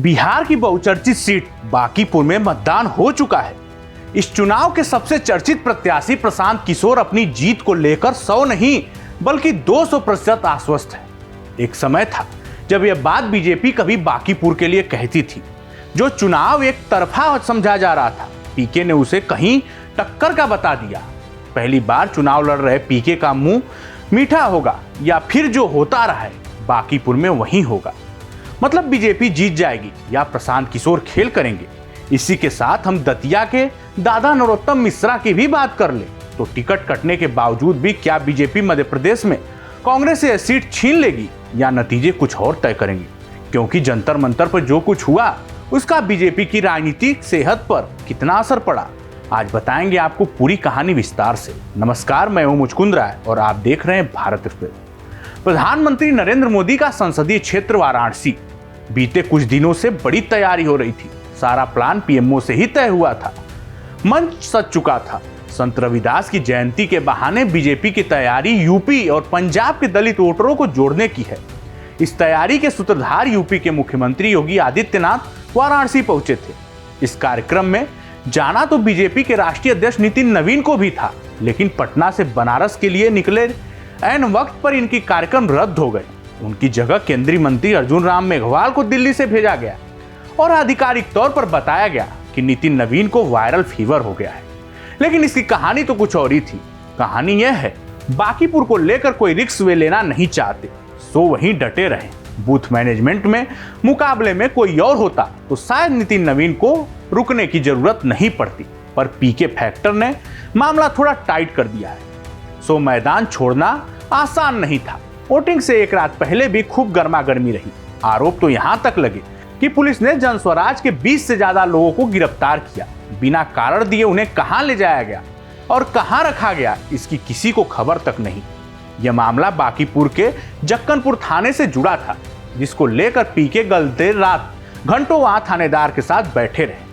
बिहार की बहुचर्चित सीट बांकीपुर में मतदान हो चुका है। इस चुनाव के सबसे चर्चित प्रत्याशी प्रशांत किशोर अपनी जीत को लेकर 100 नहीं बल्कि 200% आश्वस्त है। एक समय था जब यह बात बीजेपी कभी बांकीपुर के लिए कहती थी। जो चुनाव एक तरफा समझा जा रहा था, पीके ने उसे कहीं टक्कर का बता दिया। पहली बार चुनाव लड़ रहे पीके का मुंह मीठा होगा या फिर जो होता रहा है बांकीपुर में वही होगा। मतलब बीजेपी जीत जाएगी या प्रशांत किशोर खेल करेंगे। इसी के साथ हम दतिया के दादा नरोत्तम मिश्रा की भी बात कर ले तो टिकट कटने के बावजूद भी क्या बीजेपी मध्य प्रदेश में कांग्रेस से सीट छीन लेगी या नतीजे कुछ और तय करेंगे, क्योंकि जंतर मंतर पर जो कुछ हुआ उसका बीजेपी की राजनीतिक सेहत पर कितना असर पड़ा, आज बताएंगे आपको पूरी कहानी विस्तार से। नमस्कार, मैं हूं मुचकुंद राय और आप देख रहे हैं भारत एक्सप्रेस। प्रधानमंत्री नरेंद्र मोदी का संसदीय क्षेत्र वाराणसी, बीते कुछ दिनों से बड़ी तैयारी हो रही थी। सारा प्लान पीएमओ से ही तय हुआ था, मंच सज चुका था। संत रविदास की जयंती के बहाने बीजेपी की तैयारी यूपी और पंजाब के दलित वोटरों को जोड़ने की है। इस तैयारी के सूत्रधार यूपी के मुख्यमंत्री योगी आदित्यनाथ वाराणसी पहुंचे थे। इस कार्यक्रम में जाना तो बीजेपी के राष्ट्रीय अध्यक्ष नितिन नवीन को भी था, लेकिन पटना से बनारस के लिए निकले ऐन वक्त पर इनकी कार्यक्रम रद्द हो गए। उनकी जगह केंद्रीय मंत्री अर्जुन राम मेघवाल को दिल्ली से भेजा गया और आधिकारिक तौर पर बताया गया कि नितिन नवीन को वायरल फीवर हो गया है। लेकिन इसकी कहानी तो कुछ और ही थी। कहानी यह है, बांकीपुर को लेकर कोई रिस्क वे लेना नहीं चाहते, सो वहीं डटे रहे। बूथ मैनेजमेंट में मुकाबले में कोई और होता तो शायद नितिन नवीन को रुकने की जरूरत नहीं पड़ती, पर पीके फैक्टर ने मामला थोड़ा टाइट कर दिया है। सो मैदान छोड़ना आसान नहीं था। वोटिंग से एक रात पहले भी खूब गर्मा गर्मी रही। आरोप तो यहां तक लगे कि पुलिस ने जनस्वराज के 20 से ज्यादा लोगों को गिरफ्तार किया। बिना कारण दिए उन्हें कहां ले जाया गया और कहां रखा गया, इसकी किसी को खबर तक नहीं। यह मामला बांकीपुर के जक्कनपुर थाने से जुड़ा था, जिसको लेकर पीके कल देर रात घंटों वहां थानेदार के साथ बैठे रहे।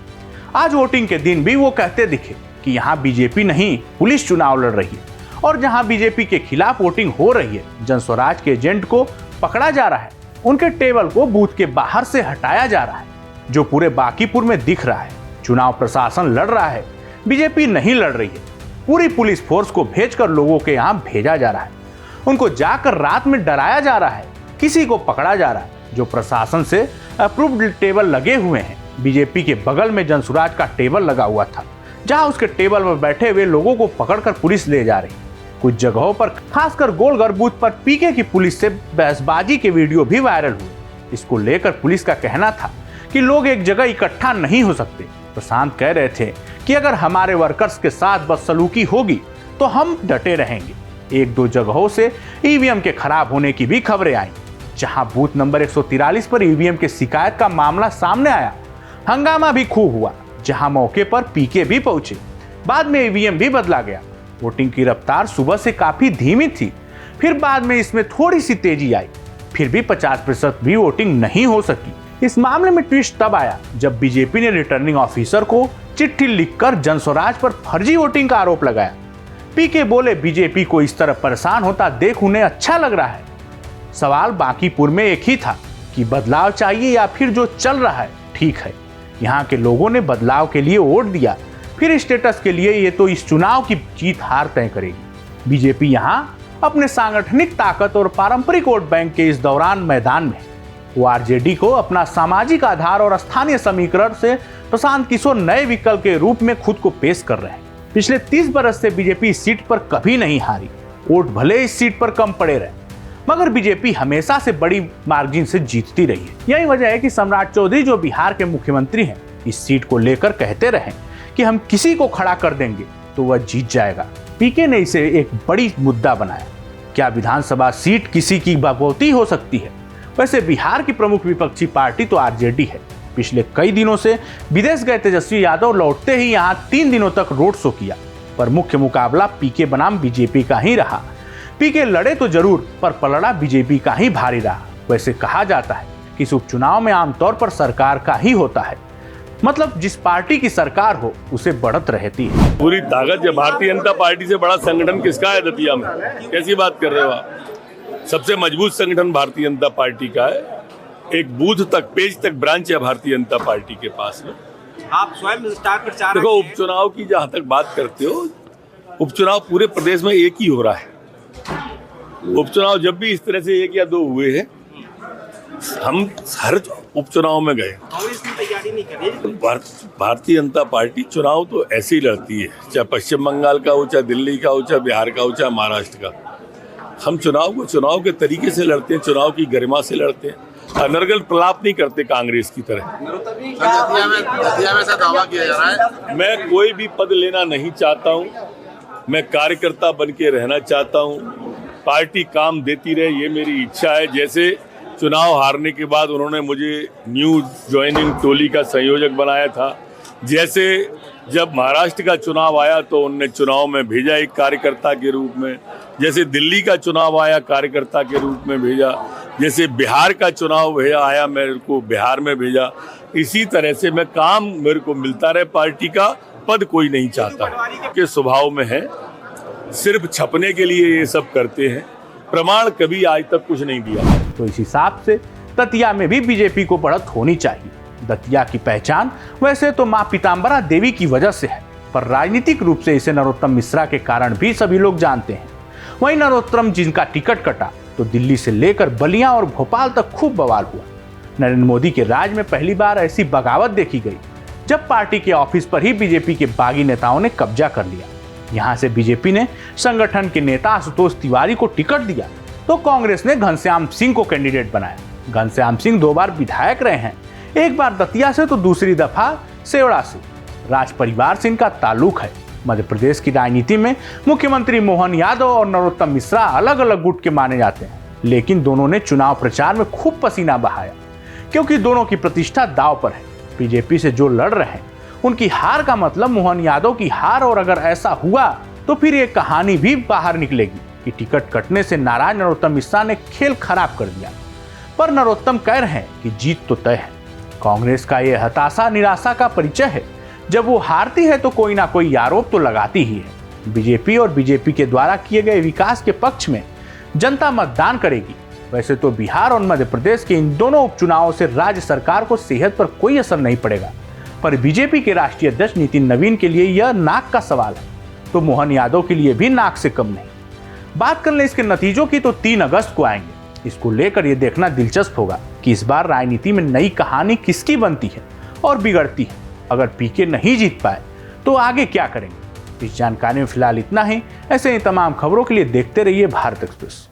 आज वोटिंग के दिन भी वो कहते दिखे कि यहाँ बीजेपी नहीं पुलिस चुनाव लड़ रही है और जहां बीजेपी के खिलाफ वोटिंग हो रही है, जनस्वराज के एजेंट को पकड़ा जा रहा है। उनके टेबल को बूथ के बाहर से हटाया जा रहा है, जो पूरे बांकीपुर में दिख रहा है। चुनाव प्रशासन लड़ रहा है, बीजेपी नहीं लड़ रही है। पूरी पुलिस फोर्स को भेजकर लोगों के यहाँ भेजा जा रहा है। उनको जाकर रात में डराया जा रहा है, किसी को पकड़ा जा रहा है। जो प्रशासन से अप्रूव्ड टेबल लगे हुए हैं, बीजेपी के बगल में जनसुराज का टेबल लगा हुआ था, जहां उसके टेबल पर बैठे हुए लोगों को पकड़कर पुलिस ले जा रही। कुछ जगहों पर, खासकर गोलघर बूथ पर पीके की पुलिस से बहसबाजी के वीडियो भी वायरल हुए। इसको लेकर पुलिस का कहना था कि लोग एक जगह इकट्ठा नहीं हो सकते। प्रशांत कह रहे थे कि अगर हमारे वर्कर्स के साथ बदसलूकी होगी तो हम डटे रहेंगे। एक दो जगहों से ईवीएम के खराब होने की भी खबरें आई। जहां बूथ नंबर 143 पर ईवीएम के शिकायत का मामला सामने आया, हंगामा भी खूब हुआ। जहां मौके पर पीके भी पहुंचे, बाद में ईवीएम भी बदला गया। वोटिंग की रफ्तार सुबह से काफी धीमी थी, फिर बाद में इसमें थोड़ी सी तेजी आई। फिर भी 50% भी वोटिंग नहीं हो सकी। इस मामले में ट्विस्ट तब आया जब बीजेपी ने रिटर्निंग ऑफिसर को चिट्ठी लिखकर जनस्वराज पर फर्जी वोटिंग का आरोप लगाया। पीके बोले, बीजेपी को इस तरह परेशान होता देख उन्हें अच्छा लग रहा है। सवाल बांकीपुर में एक ही था कि बदलाव चाहिए या फिर जो चल रहा है ठीक है। यहाँ के लोगों ने बदलाव के लिए वोट दिया, फिर स्टेटस के लिए ये तो इस चुनाव की जीत हार तय करेगी। बीजेपी यहाँ अपने सांगठनिक ताकत और पारंपरिक वोट बैंक के इस दौरान मैदान में। वो आरजेडी को अपना सामाजिक आधार और स्थानीय समीकरण से प्रशांत किशोर नए विकल्प के रूप में खुद को पेश कर रहे हैं। पिछले 30 बरस से बीजेपी इस सीट पर कभी नहीं हारी। वोट भले इस सीट पर कम पड़े रहे, मगर बीजेपी हमेशा से बड़ी मार्जिन से जीतती रही है। यही वजह है कि सम्राट चौधरी, जो बिहार के मुख्यमंत्री हैं, इस सीट को लेकर कहते रहे कि हम किसी को खड़ा कर देंगे तो वह जीत जाएगा। पीके ने इसे एक बड़ी मुद्दा बनाया। क्या विधानसभा सीट किसी की बकौती हो सकती है? वैसे बिहार की प्रमुख विपक्षी पार्टी तो आरजेडी है। पिछले कई दिनों से विदेश गए तेजस्वी यादव लौटते ही यहाँ 3 दिनों तक रोड शो किया, पर मुख्य मुकाबला पीके बनाम बीजेपी का ही रहा। पीके लड़े तो जरूर, पर पलड़ा बीजेपी का ही भारी रहा। वैसे कहा जाता है कि इस उपचुनाव में आमतौर पर सरकार का ही होता है, मतलब जिस पार्टी की सरकार हो उसे बढ़त रहती है। पूरी ताकत जब भारतीय जनता पार्टी से बड़ा संगठन किसका है दतिया में? कैसी बात कर रहे हो आप? सबसे मजबूत संगठन भारतीय जनता पार्टी का है एक बूथ तक, पेज तक ब्रांच है भारतीय जनता पार्टी के पास में। आप स्वयं स्टार प्रचारक देखो, हैं। उपचुनाव की जहां तक बात करते हो, उपचुनाव पूरे प्रदेश में एक ही हो रहा है। उपचुनाव जब भी इस तरह से 1 या 2 हुए हैं, हम हर उपचुनाव में गए। कांग्रेस की तैयारी नहीं कर रही है। भारतीय जनता पार्टी चुनाव तो ऐसे ही लड़ती है, चाहे पश्चिम बंगाल का हो, चाहे दिल्ली का हो, चाहे बिहार का हो, चाहे महाराष्ट्र का। हम चुनाव को चुनाव के तरीके से लड़ते हैं, चुनाव की गरिमा से लड़ते हैं, अनर्गल प्रलाप नहीं करते कांग्रेस की तरह। दतिया में ऐसा दावा किया जा रहा है। मैं कोई भी पद लेना नहीं चाहता हूँ, मैं कार्यकर्ता बन के रहना चाहता हूँ। पार्टी काम देती रहे, ये मेरी इच्छा है। जैसे चुनाव हारने के बाद उन्होंने मुझे न्यू ज्वाइनिंग टोली का संयोजक बनाया था, जैसे जब महाराष्ट्र का चुनाव आया तो उन्होंने चुनाव में भेजा एक कार्यकर्ता के रूप में, जैसे दिल्ली का चुनाव आया कार्यकर्ता के रूप में भेजा, जैसे बिहार का चुनाव आया मेरे को बिहार में भेजा। इसी तरह से मैं काम मेरे को मिलता रहे पार्टी का, पद कोई नहीं चाहता के स्वभाव में है। सिर्फ छपने के लिए ये सब करते हैं, प्रमाण कभी आज तक कुछ नहीं दिया। तो इस हिसाब से दतिया में भी बीजेपी को बढ़त होनी चाहिए। दतिया की पहचान वैसे तो मां पीताम्बरा देवी की वजह से है, पर राजनीतिक रूप से इसे नरोत्तम मिश्रा के कारण भी सभी लोग जानते हैं। वहीं नरोत्तम जिनका टिकट कटा तो दिल्ली से लेकर बलिया और भोपाल तक खूब बवाल हुआ। नरेंद्र मोदी के राज में पहली बार ऐसी बगावत देखी गई जब पार्टी के ऑफिस पर ही बीजेपी के बागी नेताओं ने कब्जा कर लिया। यहां से बीजेपी ने संगठन के नेता आशुतोष तिवारी को टिकट दिया तो कांग्रेस ने घनश्याम सिंह को कैंडिडेट बनाया। घनश्याम सिंह 2 बार विधायक रहे हैं, एक बार दतिया से तो दूसरी दफा सेवड़ा से। राज परिवार से इनका ताल्लुक है। मध्य प्रदेश की राजनीति में मुख्यमंत्री मोहन यादव और नरोत्तम मिश्रा अलग अलग गुट के माने जाते हैं, लेकिन दोनों ने चुनाव प्रचार में खूब पसीना बहाया क्योंकि दोनों की प्रतिष्ठा दांव पर है। बीजेपी से जो लड़ रहे हैं उनकी हार का मतलब मोहन यादव की हार, और अगर ऐसा हुआ तो फिर ये कहानी भी बाहर निकलेगी कि टिकट कटने से नाराज नरोत्तम मिश्रा ने खेल खराब कर दिया। पर नरोत्तम कह रहे हैं कि जीत तो तय है। कांग्रेस का ये हताशा निराशा का परिचय है। जब वो हारती है तो कोई ना कोई आरोप तो लगाती ही है। बीजेपी और बीजेपी के द्वारा किए गए विकास के पक्ष में जनता मतदान करेगी। वैसे तो बिहार और मध्य प्रदेश के इन दोनों उपचुनावों से राज्य सरकार को सेहत पर कोई असर नहीं पड़ेगा, पर बीजेपी के राष्ट्रीय अध्यक्ष नितिन नवीन के लिए यह नाक का सवाल है, तो मोहन यादव के लिए भी नाक से कम नहीं। बात कर लें इसके नतीजों की तो 3 अगस्त को आएंगे। इसको लेकर यह देखना दिलचस्प होगा कि इस बार राजनीति में नई कहानी किसकी बनती है और बिगड़ती है। अगर पीके नहीं जीत पाए तो आगे क्या करेंगे। इस जानकारी में फिलहाल इतना ही। ऐसे ही तमाम खबरों के लिए देखते रहिए भारत एक्सप्रेस।